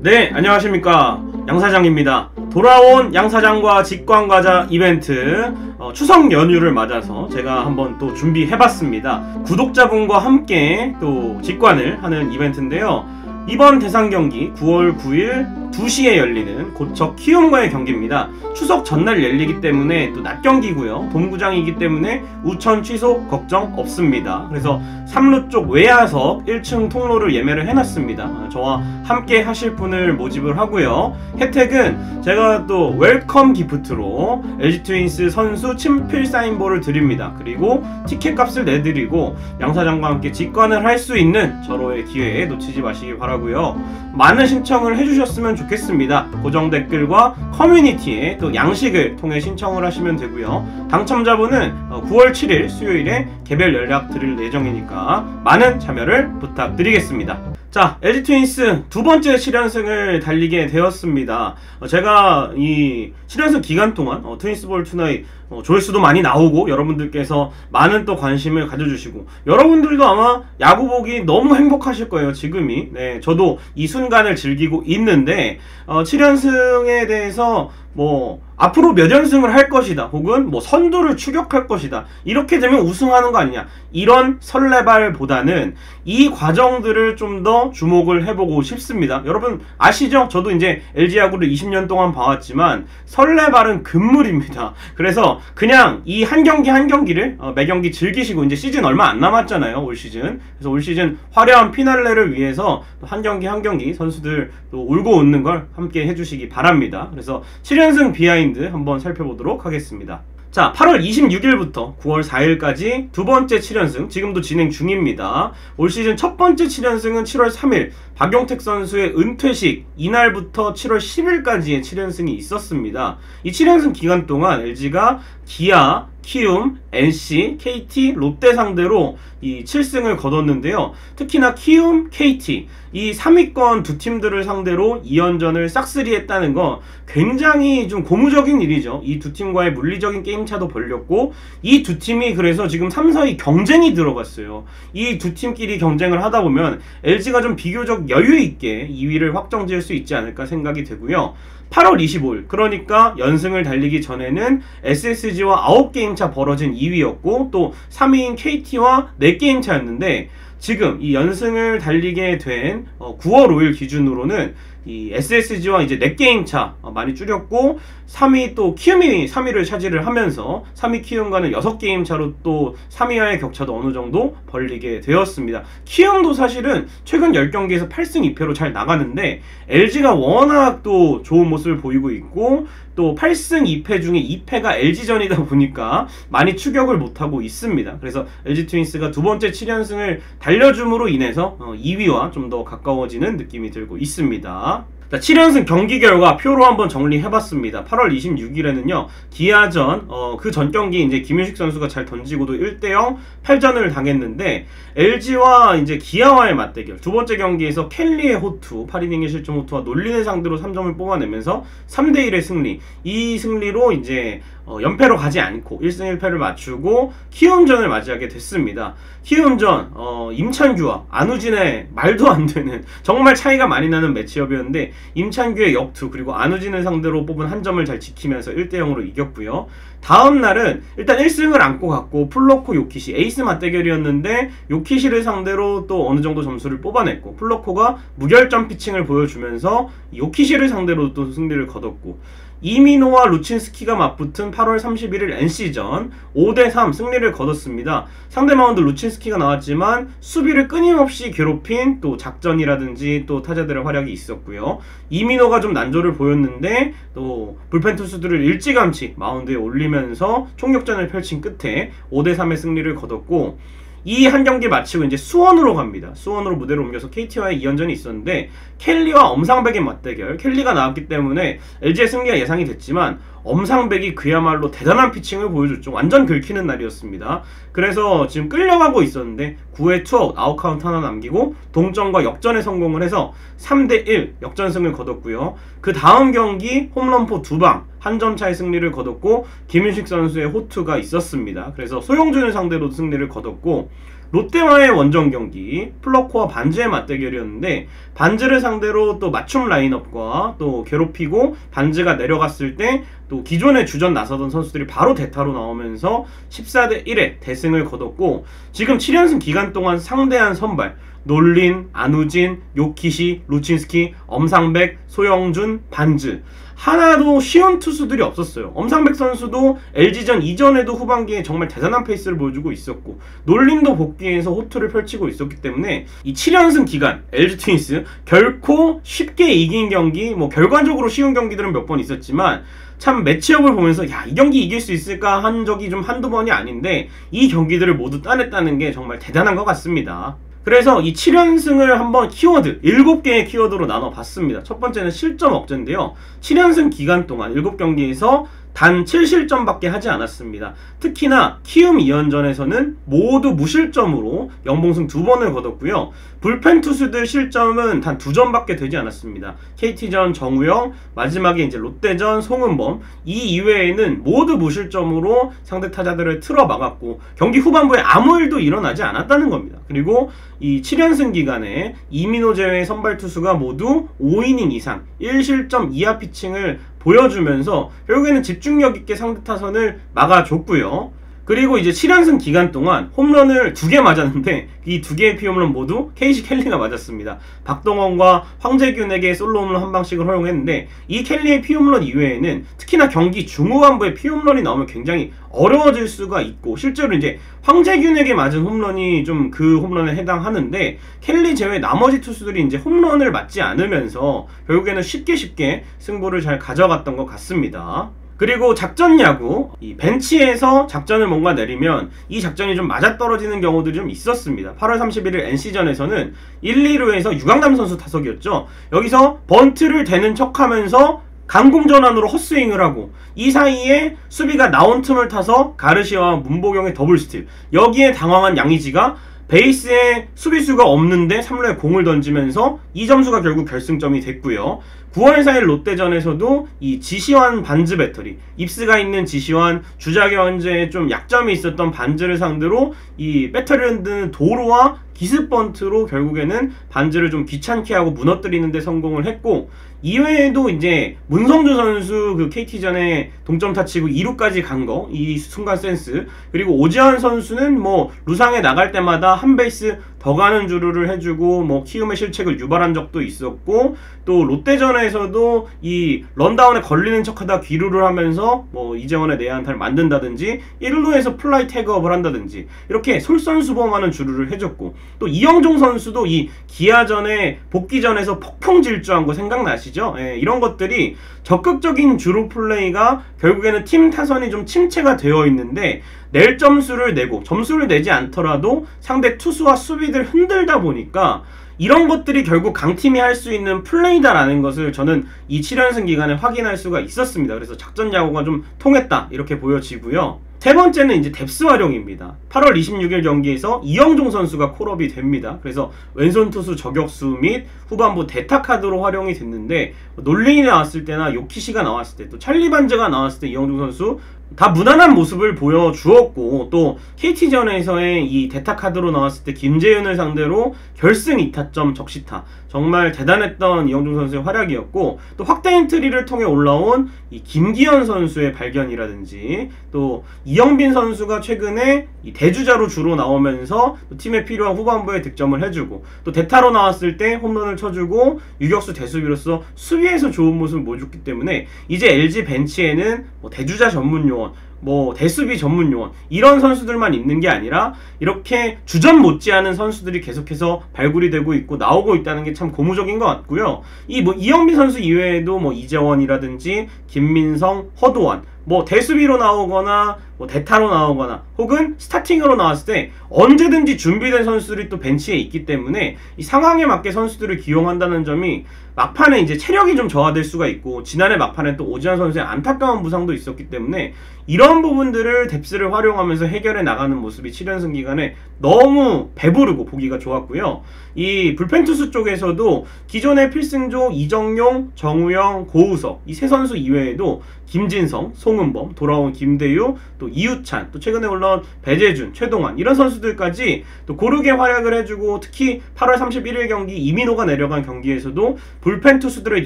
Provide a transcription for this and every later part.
네, 안녕하십니까. 양사장입니다. 돌아온 양사장과 직관과자 이벤트 추석 연휴를 맞아서 제가 한번 또 준비해봤습니다. 구독자분과 함께 또 직관을 하는 이벤트인데요. 이번 대상 경기 9월 9일 2시에 열리는 고척 키움과의 경기입니다. 추석 전날 열리기 때문에 또 낮 경기고요. 봄구장이기 때문에 우천 취소 걱정 없습니다. 그래서 3루 쪽 외야석 1층 통로를 예매를 해놨습니다. 저와 함께 하실 분을 모집을 하고요. 혜택은 제가 또 웰컴 기프트로 LG 트윈스 선수 친필 사인볼을 드립니다. 그리고 티켓 값을 내드리고 양사장과 함께 직관을 할 수 있는 절호의 기회에 놓치지 마시기 바라고요. 많은 신청을 해주셨으면 좋겠습니다. 고정 댓글과 커뮤니티에 또 양식을 통해 신청을 하시면 되고요. 당첨자분은 9월 7일 수요일에 개별 연락 드릴 예정이니까 많은 참여를 부탁드리겠습니다. 자, LG 트윈스 두 번째 7연승을 달리게 되었습니다. 제가 이 7연승 기간 동안 트윈스볼 투나잇 조회수도 많이 나오고 여러분들께서 많은 또 관심을 가져주시고 여러분들도 아마 야구 보기 너무 행복하실 거예요. 지금이. 네, 저도 이 순간을 즐기고 있는데 7연승에 대해서 뭐 앞으로 몇 연승을 할 것이다 혹은 뭐 선두를 추격할 것이다 이렇게 되면 우승하는 거 아니냐 이런 설레발보다는 이 과정들을 좀 더 주목을 해보고 싶습니다. 여러분 아시죠? 저도 이제 LG 야구를 20년 동안 봐왔지만 설레발은 금물입니다. 그래서 그냥 이 한 경기 한 경기를 매 경기 즐기시고 이제 시즌 얼마 안 남았잖아요. 올 시즌. 그래서 올 시즌 화려한 피날레를 위해서 한 경기 한 경기 선수들 또 울고 웃는 걸 함께 해주시기 바랍니다. 그래서 7연승 비하인드 한번 살펴보도록 하겠습니다. 자, 8월 26일부터 9월 4일까지 두 번째 7연승 지금도 진행 중입니다. 올 시즌 첫 번째 7연승은 7월 3일 박용택 선수의 은퇴식 이날부터 7월 10일까지의 7연승이 있었습니다. 이 7연승 기간 동안 LG가 기아, 키움, NC, KT, 롯데 상대로 이 7승을 거뒀는데요. 특히나 키움, KT 이 3위권 두 팀들을 상대로 2연전을 싹쓸이 했다는 거 굉장히 좀 고무적인 일이죠. 이 두 팀과의 물리적인 게임차도 벌렸고 이 두 팀이 그래서 지금 3, 4위 경쟁이 들어갔어요. 이 두 팀끼리 경쟁을 하다 보면 LG가 좀 비교적 여유있게 2위를 확정지을 수 있지 않을까 생각이 되고요. 8월 25일 그러니까 연승을 달리기 전에는 SSG와 9게임 차 벌어진 2위였고 또 3위인 KT와 4게임 차였는데 지금 이 연승을 달리게 된 9월 5일 기준으로는 이 SSG와 이제 4게임 차 많이 줄였고 3위 또 키움이 3위를 차지를 하면서 3위 키움과는 6게임 차로 또 3위와의 격차도 어느 정도 벌리게 되었습니다. 키움도 사실은 최근 10경기에서 8승 2패로 잘 나가는데 LG가 워낙 또 좋은 모습을 보이고 있고 또 8승 2패 중에 2패가 LG전이다 보니까 많이 추격을 못하고 있습니다. 그래서 LG 트윈스가 두 번째 7연승을 달려줌으로 인해서 2위와 좀 더 가까워지는 느낌이 들고 있습니다. 자, 7연승 경기 결과 표로 한번 정리해봤습니다. 8월 26일에는요, 기아전, 그 전 경기 이제 김윤식 선수가 잘 던지고도 1대0 패전을 당했는데, LG와 이제 기아와의 맞대결, 두 번째 경기에서 켈리의 호투, 8이닝의 실점 호투와 놀리는 상대로 3점을 뽑아내면서 3대1의 승리, 이 승리로 이제 연패로 가지 않고 1승 1패를 맞추고 키움전을 맞이하게 됐습니다. 키움전 임찬규와 안우진의 말도 안 되는 정말 차이가 많이 나는 매치업이었는데 임찬규의 역투 그리고 안우진을 상대로 뽑은 한 점을 잘 지키면서 1대0으로 이겼고요. 다음 날은 일단 1승을 안고 갔고 플로코 요키시 에이스 맞대결이었는데 요키시를 상대로 또 어느 정도 점수를 뽑아냈고 플로코가 무결점 피칭을 보여주면서 요키시를 상대로 또 승리를 거뒀고 이민호와 루친스키가 맞붙은 8월 31일 NC전 5대3 승리를 거뒀습니다. 상대 마운드 루친스키가 나왔지만 수비를 끊임없이 괴롭힌 또 작전이라든지 또 타자들의 활약이 있었고요. 이민호가 좀 난조를 보였는데 또 불펜 투수들을 일찌감치 마운드에 올리면서 총력전을 펼친 끝에 5대3의 승리를 거뒀고 이 한 경기 마치고 이제 수원으로 갑니다. 수원으로 무대를 옮겨서 KT와의 2연전이 있었는데 켈리와 엄상백의 맞대결, 켈리가 나왔기 때문에 LG의 승리가 예상이 됐지만 엄상백이 그야말로 대단한 피칭을 보여줬죠. 완전 긁히는 날이었습니다. 그래서 지금 끌려가고 있었는데 9회 투아웃 아웃카운트 하나 남기고 동점과 역전에 성공을 해서 3대1 역전승을 거뒀고요. 그 다음 경기 홈런포 2방 한 점 차의 승리를 거뒀고 김윤식 선수의 호투가 있었습니다. 그래서 소용준을 상대로 승리를 거뒀고 롯데와의 원정 경기, 플러코와 반즈의 맞대결이었는데 반즈를 상대로 또 맞춤 라인업과 또 괴롭히고 반즈가 내려갔을 때 또 기존의 주전 나서던 선수들이 바로 대타로 나오면서 14대 1의 대승을 거뒀고 지금 7연승 기간 동안 상대한 선발 놀린, 안우진, 요키시, 루친스키, 엄상백, 소영준, 반즈 하나도 쉬운 투수들이 없었어요. 엄상백 선수도 LG전 이전에도 후반기에 정말 대단한 페이스를 보여주고 있었고 놀린도 복귀해서 호투를 펼치고 있었기 때문에 이 7연승 기간 LG 트윈스 결코 쉽게 이긴 경기, 뭐 결과적으로 쉬운 경기들은 몇 번 있었지만 참 매치업을 보면서 야, 이 경기 이길 수 있을까 한 적이 좀 한두 번이 아닌데 이 경기들을 모두 따냈다는 게 정말 대단한 것 같습니다. 그래서 이 7연승을 한번 키워드 7개의 키워드로 나눠봤습니다. 첫 번째는 실점 억제인데요. 7연승 기간 동안 7경기에서 단 7실점밖에 하지 않았습니다. 특히나 키움 2연전에서는 모두 무실점으로 연봉승 2번을 거뒀고요. 불펜 투수들 실점은 단 2점밖에 되지 않았습니다. KT전 정우영, 마지막에 이제 롯데전 송은범, 이 이외에는 모두 무실점으로 상대 타자들을 틀어 막았고 경기 후반부에 아무 일도 일어나지 않았다는 겁니다. 그리고 이 7연승 기간에 이민호 제외 선발 투수가 모두 5이닝 이상 1실점 이하 피칭을 보여주면서 결국에는 집중력 있게 상대 타선을 막아줬고요. 그리고 이제 7연승 기간 동안 홈런을 2개 맞았는데 이 2개의 피홈런 모두 케이시 켈리가 맞았습니다. 박동원과 황재균에게 솔로 홈런 한 방씩을 허용했는데 이 켈리의 피홈런 이외에는 특히나 경기 중후반부에 피홈런이 나오면 굉장히 어려워질 수가 있고 실제로 이제 황재균에게 맞은 홈런이 좀 그 홈런에 해당하는데 켈리 제외 나머지 투수들이 이제 홈런을 맞지 않으면서 결국에는 쉽게 승부를 잘 가져갔던 것 같습니다. 그리고 작전 야구, 이 벤치에서 작전을 뭔가 내리면 이 작전이 좀 맞아떨어지는 경우들이 좀 있었습니다. 8월 31일 NC전에서는 1, 2루에서 유강남 선수 타석이었죠. 여기서 번트를 대는 척하면서 강공전환으로 헛스윙을 하고 이 사이에 수비가 나온 틈을 타서 가르시아와 문보경의 더블 스틸, 여기에 당황한 양의지가 베이스에 수비수가 없는데 3루에 공을 던지면서 이 점수가 결국 결승점이 됐고요. 9월 4일 롯데전에서도 이 지시환 반즈 배터리, 입스가 있는 지시환, 주자계 현재에 좀 약점이 있었던 반즈를 상대로 이 배터리를 흔드는 도루와 기습 번트로 결국에는 반즈를 좀 귀찮게 하고 무너뜨리는 데 성공을 했고 이외에도 이제 문성주 선수 그 KT전에 동점 타치고 2루까지 간 거, 이 순간 센스, 그리고 오지환 선수는 뭐 루상에 나갈 때마다 한 베이스 더 가는 주루를 해주고 뭐 키움의 실책을 유발한 적도 있었고 또 롯데전에서도 이 런다운에 걸리는 척하다 귀루를 하면서 뭐 이재원의 내야안타를 만든다든지 1루에서 플라이 태그업을 한다든지 이렇게 솔선수범하는 주루를 해줬고 또 이영종 선수도 이 기아전에 복귀전에서 폭풍 질주한 거 생각나시죠? 예, 이런 것들이 적극적인 주루 플레이가 결국에는 팀 타선이 좀 침체가 되어 있는데 낼 점수를 내고 점수를 내지 않더라도 상대 투수와 수비들 흔들다 보니까 이런 것들이 결국 강팀이 할 수 있는 플레이다라는 것을 저는 이 7연승 기간에 확인할 수가 있었습니다. 그래서 작전 야구가 좀 통했다 이렇게 보여지고요. 세 번째는 이제 뎁스 활용입니다. 8월 26일 경기에서 이영종 선수가 콜업이 됩니다. 그래서 왼손 투수 저격수 및 후반부 대타 카드로 활용이 됐는데 놀링이 나왔을 때나 요키시가 나왔을 때 또 찰리 반즈가 나왔을 때 이영종 선수 다 무난한 모습을 보여주었고 또 KT전에서의 이 대타 카드로 나왔을 때 김재윤을 상대로 결승 2타점 적시타 정말 대단했던 이영종 선수의 활약이었고 또 확대 엔트리를 통해 올라온 이 김기현 선수의 발견이라든지 또 이영빈 선수가 최근에 이 대주자로 주로 나오면서 또 팀에 필요한 후반부에 득점을 해주고 또 대타로 나왔을 때 홈런을 쳐주고 유격수 대수비로서 수비에서 좋은 모습을 보여줬기 때문에 이제 LG 벤치에는 뭐 대주자 전문 요원 뭐 대수비 전문 요원 이런 선수들만 있는 게 아니라 이렇게 주전 못지않은 선수들이 계속해서 발굴이 되고 있고 나오고 있다는 게 참 고무적인 것 같고요. 이 뭐 이영빈 선수 이외에도 뭐 이재원이라든지 김민성, 허도환 뭐 대수비로 나오거나 뭐 대타로 나오거나 혹은 스타팅으로 나왔을 때 언제든지 준비된 선수들이 또 벤치에 있기 때문에 이 상황에 맞게 선수들을 기용한다는 점이 막판에 이제 체력이 좀 저하될 수가 있고 지난해 막판에 또 오지환 선수의 안타까운 부상도 있었기 때문에 이런 부분들을 뎁스를 활용하면서 해결해 나가는 모습이 7연승 기간에 너무 배부르고 보기가 좋았고요. 이 불펜 투수 쪽에서도 기존의 필승조 이정용, 정우영, 고우석 이 세 선수 이외에도 김진성, 송은 송은범, 돌아온 김대유, 또 이우찬, 또 최근에 올라온 배재준, 최동환 이런 선수들까지 또 고르게 활약을 해주고, 특히 8월 31일 경기 이민호가 내려간 경기에서도 불펜 투수들을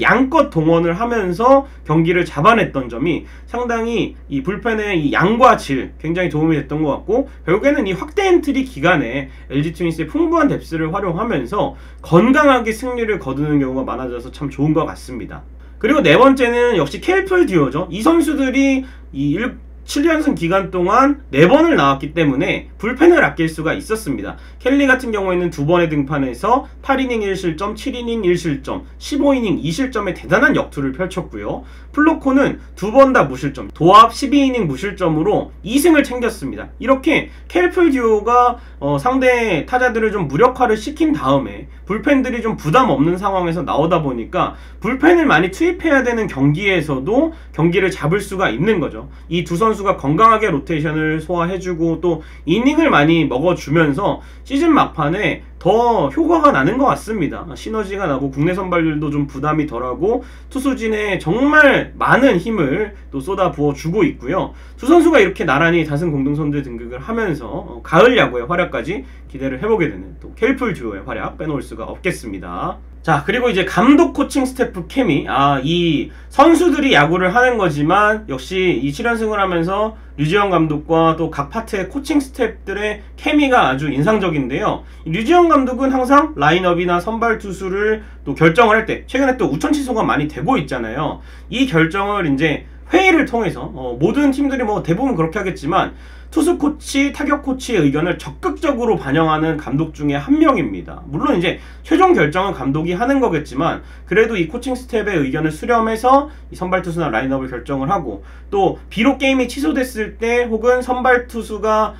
양껏 동원을 하면서 경기를 잡아냈던 점이 상당히 이 불펜의 이 양과 질 굉장히 도움이 됐던 것 같고, 결국에는 이 확대 엔트리 기간에 LG 트윈스의 풍부한 뎁스를 활용하면서 건강하게 승리를 거두는 경우가 많아져서 참 좋은 것 같습니다. 그리고 네 번째는 역시 켈플 듀오죠. 이 선수들이 이 7연승 기간 동안 4번을 나왔기 때문에 불펜을 아낄 수가 있었습니다. 켈리 같은 경우에는 2번의 등판에서 8이닝 1실점, 7이닝 1실점, 15이닝 2실점의 대단한 역투를 펼쳤고요. 플로코는 2번 다 무실점, 도합 12이닝 무실점으로 2승을 챙겼습니다. 이렇게 켈플 듀오가 상대 타자들을 좀 무력화를 시킨 다음에 불펜들이 좀 부담 없는 상황에서 나오다 보니까 불펜을 많이 투입해야 되는 경기에서도 경기를 잡을 수가 있는 거죠. 이 두 선수가 건강하게 로테이션을 소화해주고 또 이닝을 많이 먹어주면서 시즌 막판에 더 효과가 나는 것 같습니다. 시너지가 나고 국내 선발들도 좀 부담이 덜하고 투수진에 정말 많은 힘을 또 쏟아 부어주고 있고요. 두 선수가 이렇게 나란히 다승 공동선두에 등극을 하면서 가을 야구의 활약까지 기대를 해보게 되는 또 켈플 듀오의 활약 빼놓을 수가 없겠습니다. 자, 그리고 이제 감독 코칭 스태프 케미. 이 선수들이 야구를 하는 거지만 역시 이 7연승을 하면서 류지영 감독과 또 각 파트의 코칭 스태프들의 케미가 아주 인상적인데요. 류지영 감독은 항상 라인업이나 선발 투수를 또 결정을 할 때, 최근에 또 우천 취소가 많이 되고 있잖아요. 이 결정을 이제 회의를 통해서 모든 팀들이 뭐 대부분 그렇게 하겠지만 투수 코치, 타격 코치의 의견을 적극적으로 반영하는 감독 중에 한 명입니다. 물론 이제 최종 결정은 감독이 하는 거겠지만 그래도 이 코칭 스텝의 의견을 수렴해서 이 선발 투수나 라인업을 결정을 하고, 또 비록 게임이 취소됐을 때 혹은 선발 투수가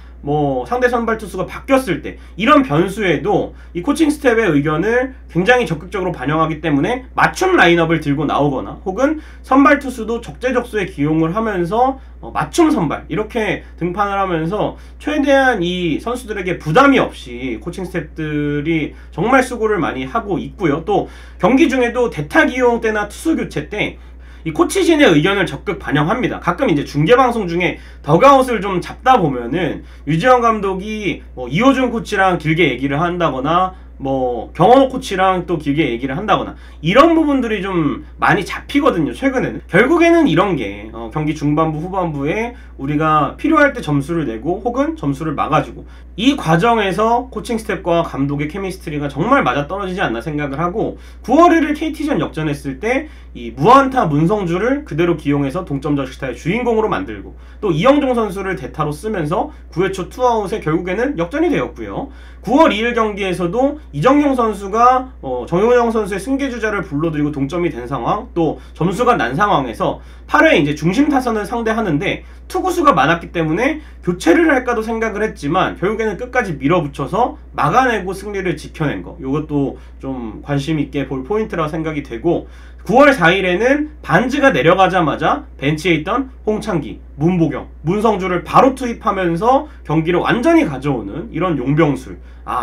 상대 선발 투수가 바뀌었을 때 이런 변수에도 이 코칭 스텝의 의견을 굉장히 적극적으로 반영하기 때문에 맞춤 라인업을 들고 나오거나 혹은 선발 투수도 적재적소에 기용을 하면서 맞춤 선발 이렇게 등판을 하면서 최대한 이 선수들에게 부담이 없이 코칭 스텝들이 정말 수고를 많이 하고 있고요. 또 경기 중에도 대타 기용 때나 투수 교체 때 이 코치진의 의견을 적극 반영합니다. 가끔 이제 중계방송 중에 덕아웃을 좀 잡다 보면은 유지영 감독이 이호준 코치랑 길게 얘기를 한다거나 경원호 코치랑 또 길게 얘기를 한다거나 이런 부분들이 좀 많이 잡히거든요, 최근에는. 결국에는 이런 게 경기 중반부 후반부에 우리가 필요할 때 점수를 내고 혹은 점수를 막아주고, 이 과정에서 코칭 스텝과 감독의 케미스트리가 정말 맞아떨어지지 않나 생각을 하고, 9월 1일 KT전 역전했을 때 이 무안타 문성주를 그대로 기용해서 동점 적시타의 주인공으로 만들고, 또 이영종 선수를 대타로 쓰면서 9회 초 투아웃에 결국에는 역전이 되었고요. 9월 2일 경기에서도 이정용 선수가 정용영 선수의 승계주자를 불러들이고 동점이 된 상황, 또 점수가 난 상황에서 8회 이제 중심 타선을 상대하는데 투구수가 많았기 때문에 교체를 할까도 생각을 했지만 결국에는 끝까지 밀어붙여서 막아내고 승리를 지켜낸 거, 이것도 좀 관심 있게 볼 포인트라고 생각이 되고, 9월 4일에는 반즈가 내려가자마자 벤치에 있던 홍창기, 문보경, 문성주를 바로 투입하면서 경기를 완전히 가져오는 이런 용병술,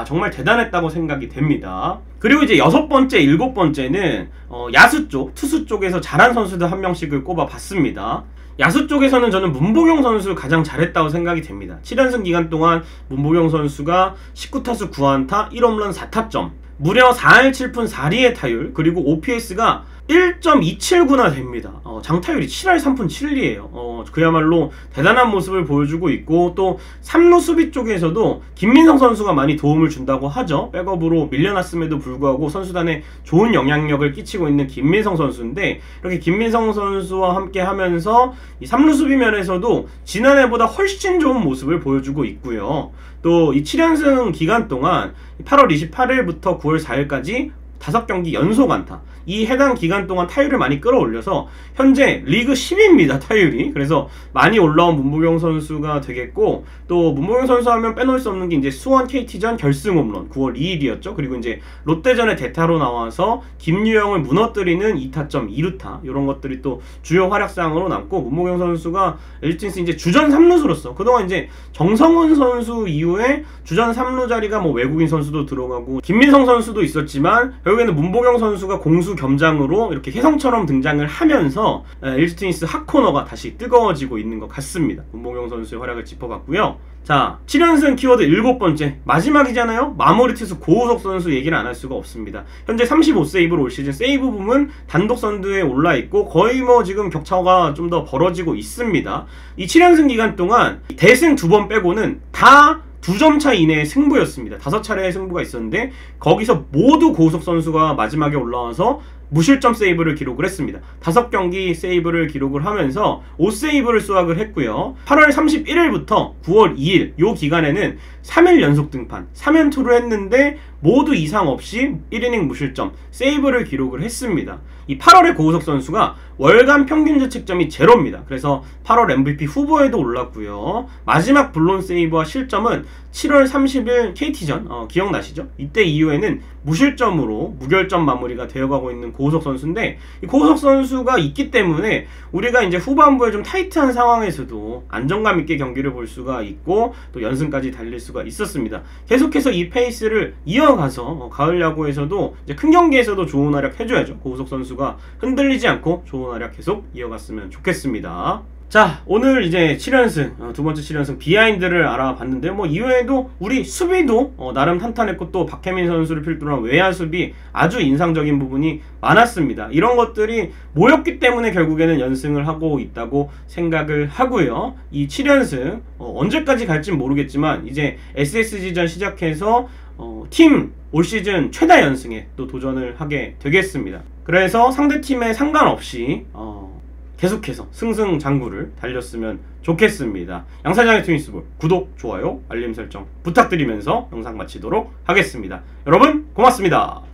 정말 대단했다고 생각이 됩니다. 그리고 이제 6번째, 7번째는 야수 쪽, 투수 쪽에서 잘한 선수들 한 명씩을 꼽아봤습니다. 야수 쪽에서는 저는 문보경 선수 가장 잘했다고 생각이 됩니다. 7연승 기간 동안 문보경 선수가 19타수 9안타 1홈런 4타점, 무려 4할 7푼 4리의 타율, 그리고 OPS가 1.279나 됩니다. 장타율이 7할 3푼 7리예요. 그야말로 대단한 모습을 보여주고 있고, 또 3루 수비 쪽에서도 김민성 선수가 많이 도움을 준다고 하죠. 백업으로 밀려났음에도 불구하고 선수단에 좋은 영향력을 끼치고 있는 김민성 선수인데, 이렇게 김민성 선수와 함께 하면서 이 3루 수비 면에서도 지난해보다 훨씬 좋은 모습을 보여주고 있고요. 또 이 7연승 기간 동안 8월 28일부터 9월 4일까지 5경기 연속 안타, 이 해당 기간 동안 타율을 많이 끌어올려서 현재 리그 10위입니다, 타율이. 그래서 많이 올라온 문보경 선수가 되겠고, 또 문보경 선수 하면 빼놓을 수 없는 게 이제 수원 KT전 결승 홈런 9월 2일이었죠. 그리고 이제 롯데전에 대타로 나와서 김유영을 무너뜨리는 2타점 2루타, 이런 것들이 또 주요 활약상으로 남고, 문보경 선수가 LG 트윈스 이제 주전 3루수로서 그동안 이제 정성훈 선수 이후에 주전 3루 자리가 외국인 선수도 들어가고 김민성 선수도 있었지만 결국에는 문보경 선수가 공수 겸장으로 이렇게 혜성처럼 등장을 하면서 LG 트윈스 핫코너가 다시 뜨거워지고 있는 것 같습니다. 문보경 선수의 활약을 짚어봤고요. 자, 7연승 키워드 7번째 마지막이잖아요. 마무리 투수 고우석 선수 얘기를 안 할 수가 없습니다. 현재 35세이브로 올 시즌 세이브 부문 단독 선두에 올라 있고 거의 뭐 지금 격차가 좀 더 벌어지고 있습니다. 이 7연승 기간 동안 대승 2번 빼고는 다 2점 차 이내의 승부였습니다. 5차례의 승부가 있었는데 거기서 모두 고우석 선수가 마지막에 올라와서 무실점 세이브를 기록을 했습니다. 5경기 세이브를 기록을 하면서 5세이브를 수확을 했고요. 8월 31일부터 9월 2일 요 기간에는 3일 연속 등판 3연투를 했는데 모두 이상 없이 1이닝 무실점 세이브를 기록을 했습니다. 이 8월에 고우석 선수가 월간 평균 자책점이 제로입니다. 그래서 8월 MVP 후보에도 올랐고요. 마지막 블론 세이브와 실점은 7월 30일 KT전 기억나시죠? 이때 이후에는 무실점으로 무결점 마무리가 되어가고 있는 고우석 선수인데 이 고우석 선수가 있기 때문에 우리가 이제 후반부에 좀 타이트한 상황에서도 안정감 있게 경기를 볼 수가 있고 또 연승까지 달릴 수가 있었습니다. 계속해서 이 페이스를 이어가서 가을 야구에서도 이제 큰 경기에서도 좋은 활약 해줘야죠. 고우석 선수가 흔들리지 않고 좋은 활약 계속 이어갔으면 좋겠습니다. 자, 오늘 이제 7연승, 두 번째 7연승 비하인드를 알아봤는데 뭐 이외에도 우리 수비도 나름 탄탄했고 또 박혜민 선수를 필두로 한 외야 수비 아주 인상적인 부분이 많았습니다. 이런 것들이 모였기 때문에 결국에는 연승을 하고 있다고 생각을 하고요. 이 7연승 언제까지 갈진 모르겠지만 이제 SSG전 시작해서 팀 올 시즌 최다 연승에 또 도전을 하게 되겠습니다. 그래서 상대팀에 상관없이 계속해서 승승장구를 달렸으면 좋겠습니다. 양사장의 트윈스볼 구독, 좋아요, 알림 설정 부탁드리면서 영상 마치도록 하겠습니다. 여러분 고맙습니다.